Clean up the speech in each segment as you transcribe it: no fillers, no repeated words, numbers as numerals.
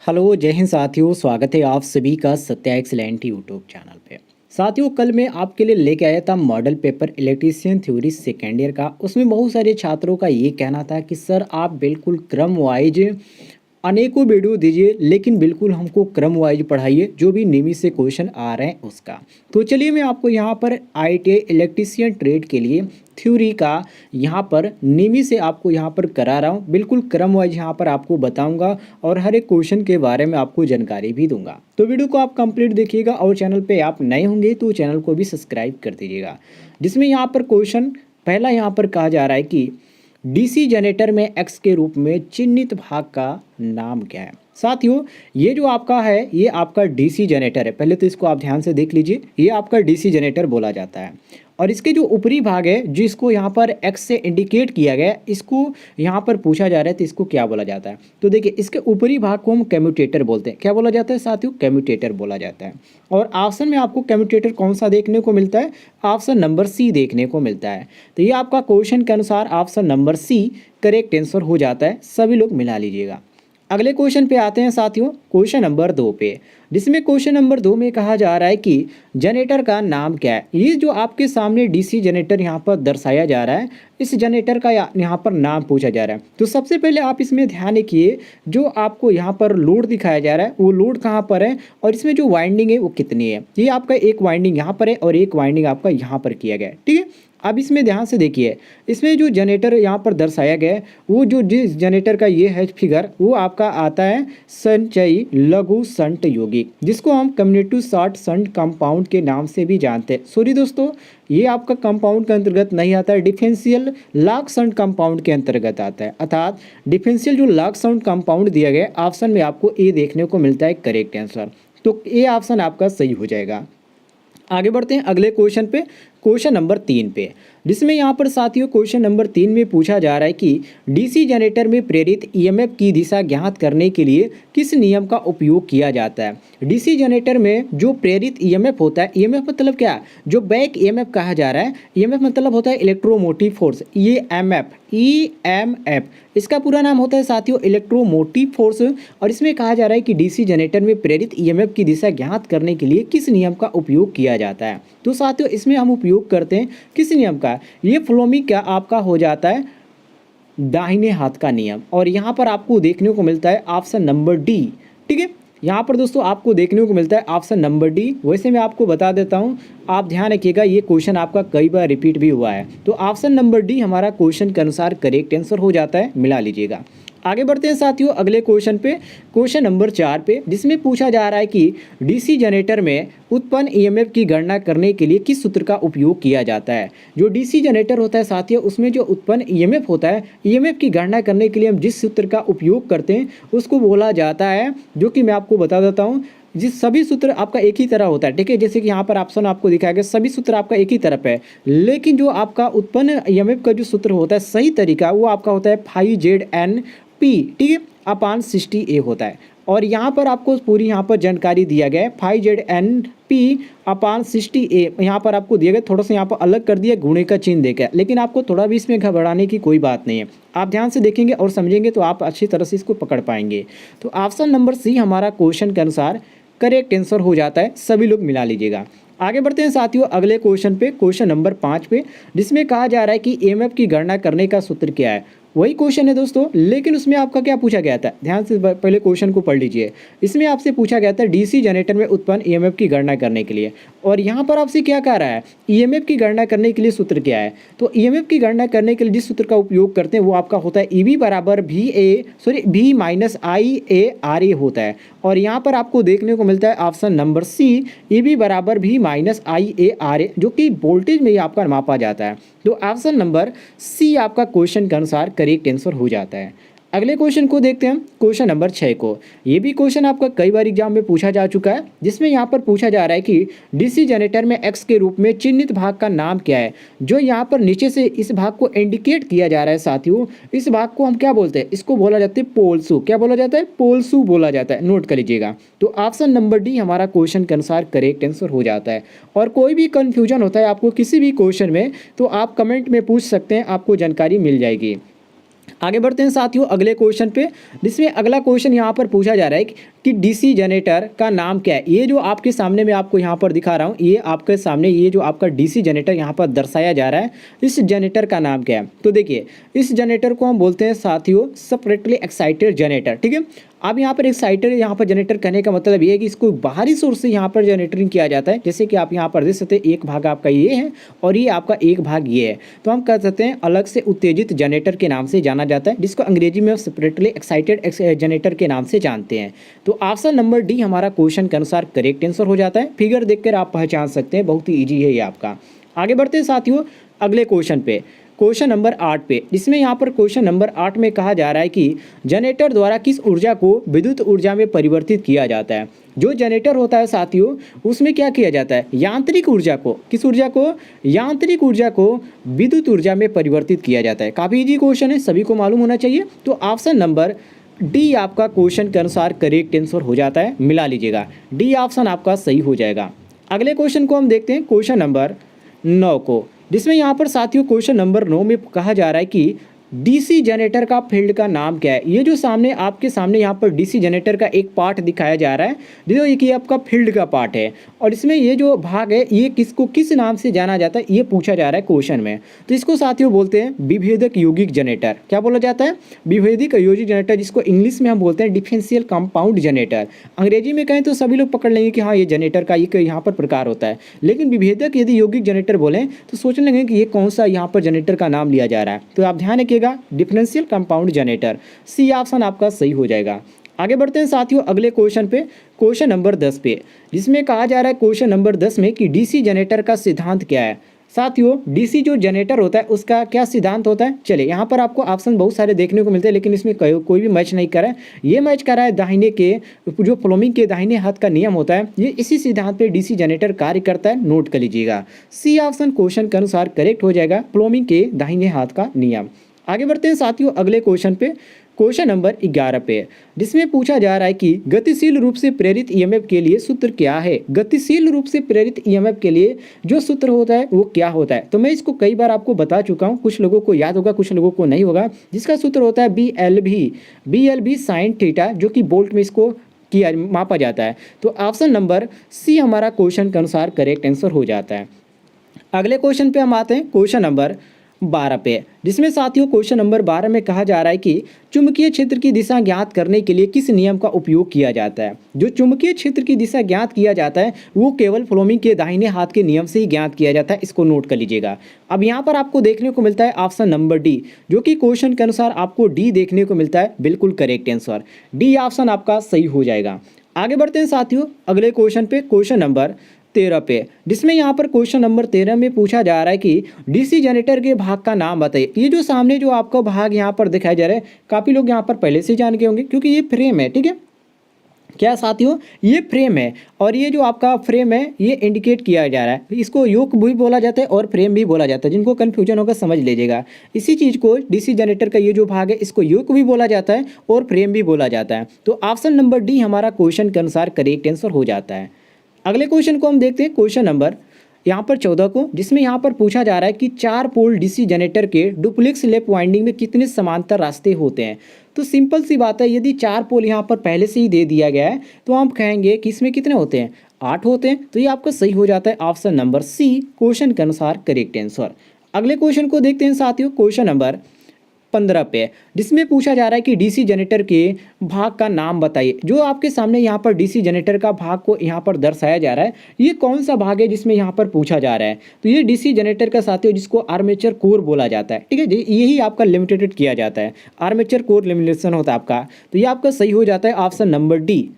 Hello जय हिंद साथियों, स्वागत है आप सभी का सत्या एक्सीलेंट यूट्यूब चैनल पे। साथियों, कल मैं आपके लिए लेके आया था model paper electrician theory second year का। उसमें बहुत सारे छात्रों का ये कहना था कि सर आप बिल्कुल क्रम वाइज अनेकों वीडियो दीजिए, लेकिन बिल्कुल हमको क्रम वाइज पढ़ाइए, जो भी नियमित से क्वेश्चन आ रहे हैं उसका। तो चलिए मैं आपको यहाँ पर ITI इलेक्ट्रीशियन ट्रेड के लिए थ्योरी का यहाँ पर नियमित से आपको यहाँ पर करा रहा हूँ। बिल्कुल क्रम वाइज यहाँ पर आपको बताऊँगा और हर एक क्वेश्चन के बारे में आपको जानकारी भी दूंगा। तो वीडियो को आप कंप्लीट देखिएगा और चैनल पे आप नए होंगे तो चैनल को भी सब्सक्राइब कर दीजिएगा। जिसमें यहाँ पर क्वेश्चन पहला यहाँ पर कहा जा रहा है कि डीसी जनरेटर में एक्स के रूप में चिन्हित भाग का नाम क्या है। साथियों, ये जो आपका है ये आपका डीसी जनरेटर है। पहले तो इसको आप ध्यान से देख लीजिए, ये आपका डीसी जनरेटर बोला जाता है। और इसके जो ऊपरी भाग है जिसको यहाँ पर एक्स से इंडिकेट किया गया है, इसको यहाँ पर पूछा जा रहा है तो इसको क्या बोला जाता है। तो देखिए, इसके ऊपरी भाग को हम कम्यूटेटर बोलते हैं। क्या बोला जाता है साथियों? कम्यूटेटर बोला जाता है। और ऑप्शन में आपको कम्यूटेटर कौन सा देखने को मिलता है? ऑप्शन नंबर सी देखने को मिलता है। तो ये आपका क्वेश्चन के अनुसार option number C correct answer हो जाता है। सभी लोग मिला लीजिएगा। अगले क्वेश्चन पे आते हैं साथियों, क्वेश्चन नंबर 2 पे, जिसमें क्वेश्चन नंबर 2 में कहा जा रहा है कि जनरेटर का नाम क्या है। ये जो आपके सामने डीसी जनरेटर यहाँ पर दर्शाया जा रहा है, इस जनरेटर का यहाँ पर नाम पूछा जा रहा है। तो सबसे पहले आप इसमें ध्यान रखिए, जो आपको यहाँ पर लोड दिखाया जा रहा है वो लोड कहाँ पर है और इसमें जो वाइंडिंग है वो कितनी है। ये आपका एक वाइंडिंग यहाँ पर है और एक वाइंडिंग आपका यहाँ पर किया गया है। ठीक है, अब इसमें ध्यान से देखिए, इसमें जो जनरेटर यहाँ पर दर्शाया गया है वो जो जिस जनरेटर का ये है फिगर, वो आपका आता है संचयी लघु शंट यौगिक, जिसको हम कम्यूटेटिव शॉर्ट शंट कंपाउंड के नाम से भी जानते हैं। सॉरी दोस्तों, ये आपका कंपाउंड के अंतर्गत नहीं आता है, डिफरेंशियल लॉक शंट कंपाउंड के अंतर्गत आता है। अर्थात डिफरेंशियल जो लॉक शंट कंपाउंड दिया गया ऑप्शन में आपको ए देखने को मिलता है करेक्ट आंसर। तो ए ऑप्शन आपका सही हो जाएगा। आगे बढ़ते हैं अगले क्वेश्चन पे, क्वेश्चन नंबर 3 पे, जिसमें यहाँ पर साथियों क्वेश्चन नंबर 3 में पूछा जा रहा है कि डीसी जनरेटर में प्रेरित ईएमएफ की दिशा ज्ञात करने के लिए किस नियम का उपयोग किया जाता है। डीसी जनरेटर में जो प्रेरित ईएमएफ होता है, ईएमएफ मतलब क्या? जो बैक ईएमएफ कहा जा रहा है। ईएमएफ मतलब होता है इलेक्ट्रोमोटिव फोर्स, ईएमएफ, इसका पूरा नाम होता है साथियों इलेक्ट्रोमोटिव फोर्स। और इसमें कहा जा रहा है कि डीसी जनरेटर में प्रेरित ईएमएफ की दिशा ज्ञात करने के लिए किस नियम का उपयोग किया जाता है। तो साथियों इसमें हम उपयोग करते हैं किस नियम का? ये फ्लोमी का आपका हो जाता है दाहिने हाथ का नियम। और यहाँ पर आपको देखने को मिलता है ऑप्शन नंबर डी। ठीक है, यहाँ पर दोस्तों आपको देखने को मिलता है ऑप्शन नंबर डी। वैसे मैं आपको बता देता हूँ, आप ध्यान रखिएगा, ये क्वेश्चन आपका कई बार रिपीट भी हुआ है। तो ऑप्शन नंबर डी हमारा क्वेश्चन के अनुसार करेक्ट आंसर हो जाता है, मिला लीजिएगा। आगे बढ़ते हैं साथियों अगले क्वेश्चन पे, क्वेश्चन नंबर 4 पे, जिसमें पूछा जा रहा है कि डीसी जनरेटर में उत्पन्न ईएमएफ की गणना करने के लिए किस सूत्र का उपयोग किया जाता है। जो डीसी जनरेटर होता है साथियों, उसमें जो उत्पन्न ईएमएफ होता है, ईएमएफ की गणना करने के लिए हम जिस सूत्र का उपयोग करते हैं उसको बोला जाता है, जो कि मैं आपको बता देता हूँ। जिस सभी सूत्र आपका एक ही तरह होता है। ठीक है, जैसे कि यहाँ पर ऑप्शन आपको दिखाया गया, सभी सूत्र आपका एक ही तरफ है, लेकिन जो आपका उत्पन्न ईएमएफ का जो सूत्र होता है सही तरीका वो आपका होता है 5ZNP, ठीक है, अपान 60A होता है। और यहाँ पर आपको पूरी यहाँ पर जानकारी दिया गया है 5ZNP अपान 60A यहाँ पर आपको दिया गया। थोड़ा सा यहाँ पर अलग कर दिया, गुणे का चिन्ह देकर, लेकिन आपको थोड़ा भी इसमें घबराने की कोई बात नहीं है। आप ध्यान से देखेंगे और समझेंगे तो आप अच्छी तरह से इसको पकड़ पाएंगे। तो ऑप्शन नंबर सी हमारा क्वेश्चन के अनुसार करेक्ट आंसर हो जाता है। सभी लोग मिला लीजिएगा। आगे बढ़ते हैं साथियों अगले क्वेश्चन पे, क्वेश्चन नंबर 5 पे, जिसमें कहा जा रहा है कि ईएमएफ की गणना करने का सूत्र क्या है। वही क्वेश्चन है दोस्तों, लेकिन उसमें आपका क्या पूछा गया था, ध्यान से पहले क्वेश्चन को पढ़ लीजिए। इसमें आपसे पूछा गया था डीसी जनरेटर में उत्पन्न ईएमएफ की गणना करने के लिए, और यहाँ पर आपसे क्या कह रहा है, ईएमएफ की गणना करने के लिए सूत्र क्या है। तो ईएमएफ की गणना करने के लिए जिस सूत्र का उपयोग करते हैं वो आपका होता है ईवी बराबर V माइनस IARA होता है। और यहाँ पर आपको देखने को मिलता है ऑप्शन नंबर सी, ईवी बराबर V माइनस IARA, जो कि वोल्टेज में ही आपका मापा जाता है। तो ऑप्शन नंबर सी आपका क्वेश्चन के अनुसार करेक्ट आंसर हो जाता है। अगले क्वेश्चन को देखते हैं, क्वेश्चन नंबर 6 को। ये भी क्वेश्चन आपका कई बार एग्जाम में पूछा जा चुका है, जिसमें यहाँ पर पूछा जा रहा है कि डीसी जनरेटर में एक्स के रूप में चिन्हित भाग का नाम क्या है। जो यहाँ पर नीचे से इस भाग को इंडिकेट किया जा रहा है साथियों, इस भाग को हम क्या बोलते हैं, इसको बोला जाता है पोलसू। क्या बोला जाता है? पोलसू बोला जाता है, नोट कर लीजिएगा। तो ऑप्शन नंबर डी हमारा क्वेश्चन के अनुसार करेक्ट आंसर हो जाता है। और कोई भी कन्फ्यूजन होता है आपको किसी भी क्वेश्चन में तो आप कमेंट में पूछ सकते हैं, आपको जानकारी मिल जाएगी। आगे बढ़ते हैं साथियों अगले क्वेश्चन पे, जिसमें अगला क्वेश्चन यहाँ पर पूछा जा रहा है कि कि डीसी जनरेटर का नाम क्या है। ये जो आपके सामने मैं आपको यहाँ पर दिखा रहा हूँ, ये आपके सामने ये जो आपका डीसी जनरेटर यहाँ पर दर्शाया जा रहा है, इस जनरेटर का नाम क्या है। तो देखिए इस जनरेटर को हम बोलते हैं साथियों सेपरेटली एक्साइटेड जनरेटर, ठीक है। अब यहाँ पर एक्साइटेड यहाँ पर जनरेटर करने का मतलब ये है कि इसको बाहरी सोर्स से यहाँ पर जनरेटरिंग किया जाता है। जैसे कि आप यहाँ पर देख सकते हैं एक भाग आपका ये है और ये आपका एक भाग ये है, तो हम कह सकते हैं अलग से उत्तेजित जनरेटर के नाम से जाना जाता है, जिसको अंग्रेजी में सेपरेटली एक्साइटेड जनरेटर के नाम से जानते हैं। तो ऑप्शन नंबर डी हमारा क्वेश्चन के अनुसार करेक्ट आंसर हो जाता है। फिगर देखकर आप पहचान सकते हैं, बहुत ही ईजी है ये आपका। आगे बढ़ते हैं साथियों अगले क्वेश्चन पे, क्वेश्चन नंबर 8 पे, जिसमें यहाँ पर क्वेश्चन नंबर 8 में कहा जा रहा है कि जनरेटर द्वारा किस ऊर्जा को विद्युत ऊर्जा में परिवर्तित किया जाता है। जो जनरेटर होता है साथियों उसमें क्या किया जाता है, यांत्रिक ऊर्जा को, किस ऊर्जा को, यांत्रिक ऊर्जा को विद्युत ऊर्जा में परिवर्तित किया जाता है। काफ़ी ईजी क्वेश्चन है, सभी को मालूम होना चाहिए। तो ऑप्शन नंबर डी आपका क्वेश्चन के अनुसार करेक्ट आंसर हो जाता है, मिला लीजिएगा, डी ऑप्शन आपका सही हो जाएगा। अगले क्वेश्चन को हम देखते हैं क्वेश्चन नंबर 9 को, जिसमें यहाँ पर साथियों क्वेश्चन नंबर 9 में कहा जा रहा है कि डीसी जनरेटर का फील्ड का नाम क्या है। ये जो सामने आपके सामने यहाँ पर डीसी जनरेटर का एक पार्ट दिखाया जा रहा है, जो ये आपका फील्ड का पार्ट है, और इसमें ये जो भाग है ये किसको किस नाम से जाना जाता है ये पूछा जा रहा है क्वेश्चन में। तो इसको साथियों बोलते हैं विभेदक यौगिक जनरेटर। क्या बोला जाता है, विभेदक यौगिक जनरेटर, जिसको इंग्लिश में हम बोलते हैं डिफरेंशियल कंपाउंड जनरेटर। अंग्रेजी में कहें तो सभी लोग पकड़ लेंगे कि हाँ ये जनरेटर का ये यहाँ पर प्रकार होता है, लेकिन विभेदक यदि यौगिक जनरेटर बोलें तो सोचने लगेंगे कि ये कौन सा यहाँ पर जनरेटर का नाम लिया जा रहा है। तो आप ध्यान रखिएगा, differential compound generator, C option आपका सही हो जाएगा। आगे बढ़ते हैं साथियों अगले क्वेश्चन पे, क्वेश्चन नंबर 10 पे, जिसमें कहा जा रहा है क्वेश्चन नंबर 10 में कि डीसी जनरेटर का सिद्धांत क्या है। साथियों डीसी जो जनरेटर होता है उसका क्या सिद्धांत होता है। चलिए यहाँ पर आपको ऑप्शन बहुत सारे देखने को मिलते हैं, लेकिन इसमें कोई भी मैच नहीं कर रहा है। ये मैच कर रहा है दाहिने के जो फ्लोमिंग के दाहिने हाथ का नियम होता है, ये इसी सिद्धांत पे डीसी जनरेटर कार्य करता है, नोट कर लीजिएगा। सी ऑप्शन क्वेश्चन के अनुसार करेक्ट हो जाएगा, फ्लोमिंग के दाहिने हाथ का नियम। आगे बढ़ते हैं साथियों अगले क्वेश्चन पे, क्वेश्चन नंबर 11 पे, जिसमें पूछा जा रहा है कि गतिशील रूप से प्रेरित ईएमएफ के लिए सूत्र क्या है। गतिशील रूप से प्रेरित ईएमएफ के लिए जो सूत्र होता है वो क्या होता है। तो मैं इसको कई बार आपको बता चुका हूँ, कुछ लोगों को याद होगा कुछ लोगों को नहीं होगा, जिसका सूत्र होता है BLV साइन थीटा, जो कि बोल्ट में इसको किया मापा जाता है। तो ऑप्शन नंबर सी हमारा क्वेश्चन के अनुसार करेक्ट आंसर हो जाता है। अगले क्वेश्चन पे हम आते हैं क्वेश्चन नंबर 12 पे, जिसमें साथियों क्वेश्चन नंबर 12 में कहा जा रहा है कि चुंबकीय क्षेत्र की दिशा ज्ञात करने के लिए किस नियम का उपयोग किया जाता है। जो चुंबकीय क्षेत्र की दिशा ज्ञात किया जाता है वो केवल फ्लोमिंग के दाहिने हाथ के नियम से ही ज्ञात किया जाता है, इसको नोट कर लीजिएगा। अब यहाँ पर आपको देखने को मिलता है ऑप्शन नंबर डी, जो कि क्वेश्चन के अनुसार आपको डी देखने को मिलता है, बिल्कुल करेक्ट आंसर, डी ऑप्शन आपका सही हो जाएगा। आगे बढ़ते हैं साथियों अगले क्वेश्चन पे, क्वेश्चन नंबर 13 पे, जिसमें यहाँ पर क्वेश्चन नंबर 13 में पूछा जा रहा है कि डीसी जनरेटर के भाग का नाम बताइए। ये जो सामने जो आपका भाग यहाँ पर दिखाया जा रहा है, काफ़ी लोग यहाँ पर पहले से जान गए होंगे क्योंकि ये फ्रेम है, ठीक है। क्या साथियों, ये फ्रेम है और ये जो आपका फ्रेम है ये इंडिकेट किया जा रहा है, इसको योक भी बोला जाता है और फ्रेम भी बोला जाता है। जिनको कन्फ्यूजन होगा समझ लीजिएगा, इसी चीज़ को डीसी जनरेटर का ये जो भाग है इसको योक भी बोला जाता है और फ्रेम भी बोला जाता है। तो ऑप्शन नंबर डी हमारा क्वेश्चन के अनुसार करेक्ट आंसर हो जाता है। अगले क्वेश्चन को हम देखते हैं, क्वेश्चन नंबर यहाँ पर 14 को, जिसमें यहाँ पर पूछा जा रहा है कि 4 पोल डीसी जनरेटर के डुप्लेक्स लैप वाइंडिंग में कितने समांतर रास्ते होते हैं। तो सिंपल सी बात है, यदि 4 पोल यहाँ पर पहले से ही दे दिया गया है तो हम कहेंगे कि इसमें कितने होते हैं, 8 होते हैं। तो ये आपका सही हो जाता है, ऑप्शन नंबर सी क्वेश्चन के अनुसार करेक्ट आंसर। अगले क्वेश्चन को देखते हैं साथियों, क्वेश्चन नंबर 15 पे, जिसमें पूछा जा रहा है कि डीसी जनरेटर के भाग का नाम बताइए। जो आपके सामने यहाँ पर डीसी जनरेटर का भाग को यहाँ पर दर्शाया जा रहा है, ये कौन सा भाग है जिसमें यहाँ पर पूछा जा रहा है। तो ये डीसी जनरेटर का साथियों जिसको आर्मेचर कोर बोला जाता है, ठीक है, यही आपका लिमिटेड किया जाता है, आर्मेचर कोर लिमिटेशन होता है आपका। तो ये आपका सही हो जाता है ऑप्शन नंबर डी,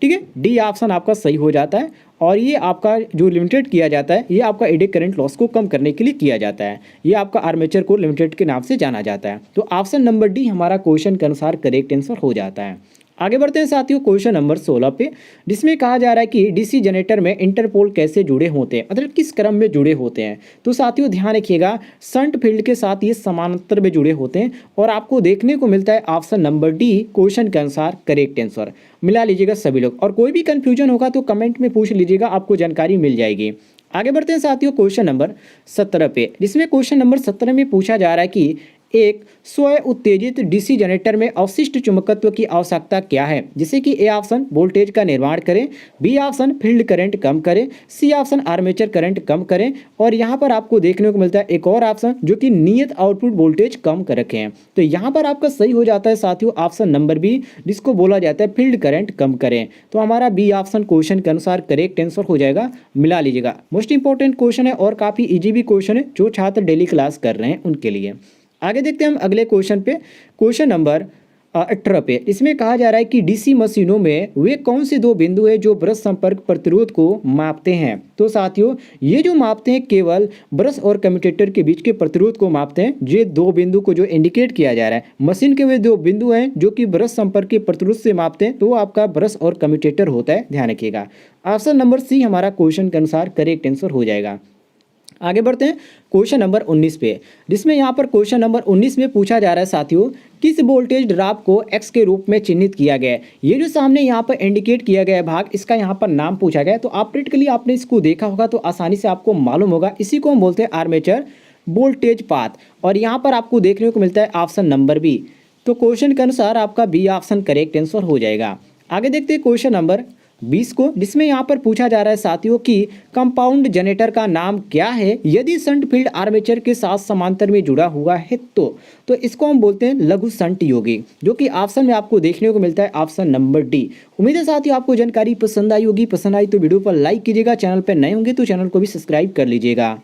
ठीक है, डी ऑप्शन आपका सही हो जाता है। और ये आपका जो लिमिटेड किया जाता है ये आपका एडी करंट लॉस को कम करने के लिए किया जाता है, ये आपका आर्मेचर कोर लिमिटेड के नाम से जाना जाता है। तो ऑप्शन नंबर डी हमारा क्वेश्चन के अनुसार करेक्ट आंसर हो जाता है। आगे बढ़ते हैं साथियों क्वेश्चन नंबर 16 पे, जिसमें कहा जा रहा है कि डीसी जनरेटर में इंटरपोल कैसे जुड़े होते हैं, मतलब किस क्रम में जुड़े होते हैं। तो साथियों ध्यान रखिएगा, शंट फील्ड के साथ ये समानांतर में जुड़े होते हैं और आपको देखने को मिलता है ऑप्शन नंबर डी क्वेश्चन के अनुसार करेक्ट आंसर। मिला लीजिएगा सभी लोग, और कोई भी कंफ्यूजन होगा तो कमेंट में पूछ लीजिएगा, आपको जानकारी मिल जाएगी। आगे बढ़ते हैं साथियों क्वेश्चन नंबर 17 पे, जिसमें क्वेश्चन नंबर 17 में पूछा जा रहा है कि एक स्वयं उत्तेजित डीसी जनरेटर में अवशिष्ट चुंबकत्व की आवश्यकता क्या है? जैसे कि ए ऑप्शन वोल्टेज का निर्माण करें, बी ऑप्शन फील्ड करंट कम करें, सी ऑप्शन आर्मेचर करंट कम करें और यहाँ पर आपको देखने को मिलता है एक और ऑप्शन जो कि नियत आउटपुट वोल्टेज कम कर रखे हैं। तो यहाँ पर आपका सही हो जाता है साथियों ऑप्शन नंबर बी, जिसको बोला जाता है फील्ड करंट कम करें। तो हमारा बी ऑप्शन क्वेश्चन के अनुसार करेक्ट आंसर हो जाएगा, मिला लीजिएगा। मोस्ट इंपॉर्टेंट क्वेश्चन है और काफ़ी इजी भी क्वेश्चन है जो छात्र डेली क्लास कर रहे हैं उनके लिए। आगे देखते हैं हम अगले क्वेश्चन पे, क्वेश्चन नंबर 18 पे। इसमें कहा जा रहा है कि डीसी मशीनों में वे कौन से दो बिंदु है जो ब्रश संपर्क प्रतिरोध को मापते हैं? तो साथियों ये जो मापते हैं केवल ब्रश और कम्यूटेटर के बीच के प्रतिरोध को मापते हैं। ये दो बिंदु को जो इंडिकेट किया जा रहा है मशीन के वे दो बिंदु हैं जो कि ब्रश संपर्क के प्रतिरोध से मापते हैं, तो वो आपका ब्रश और कम्यूटेटर होता है, ध्यान रखिएगा। ऑप्शन नंबर सी हमारा क्वेश्चन के अनुसार करेक्ट आंसर हो जाएगा। आगे बढ़ते हैं क्वेश्चन नंबर 19 पे, जिसमें यहाँ पर क्वेश्चन नंबर 19 में पूछा जा रहा है साथियों किस वोल्टेज ड्रॉप को एक्स के रूप में चिन्हित किया गया है? ये जो सामने यहाँ पर इंडिकेट किया गया है भाग, इसका यहाँ पर नाम पूछा गया है। तो आप प्रैक्टिकली आपने इसको देखा होगा तो आसानी से आपको मालूम होगा। इसी को हम बोलते हैं आर्मेचर वोल्टेज पाथ और यहाँ पर आपको देखने को मिलता है ऑप्शन नंबर बी। तो क्वेश्चन के अनुसार आपका बी ऑप्शन करेक्ट आंसर हो जाएगा। आगे देखते हैं क्वेश्चन नंबर 20 को, जिसमें यहाँ पर पूछा जा रहा है साथियों कि कंपाउंड जनरेटर का नाम क्या है यदि शंट फील्ड आर्मेचर के साथ समांतर में जुड़ा हुआ है? तो इसको हम बोलते हैं लघु शंट योगी, जो कि ऑप्शन में आपको देखने को मिलता है ऑप्शन नंबर डी। उम्मीद है साथियों आपको जानकारी पसंद आई होगी। पसंद आई तो वीडियो पर लाइक कीजिएगा, चैनल पर नए होंगे तो चैनल को भी सब्सक्राइब कर लीजिएगा।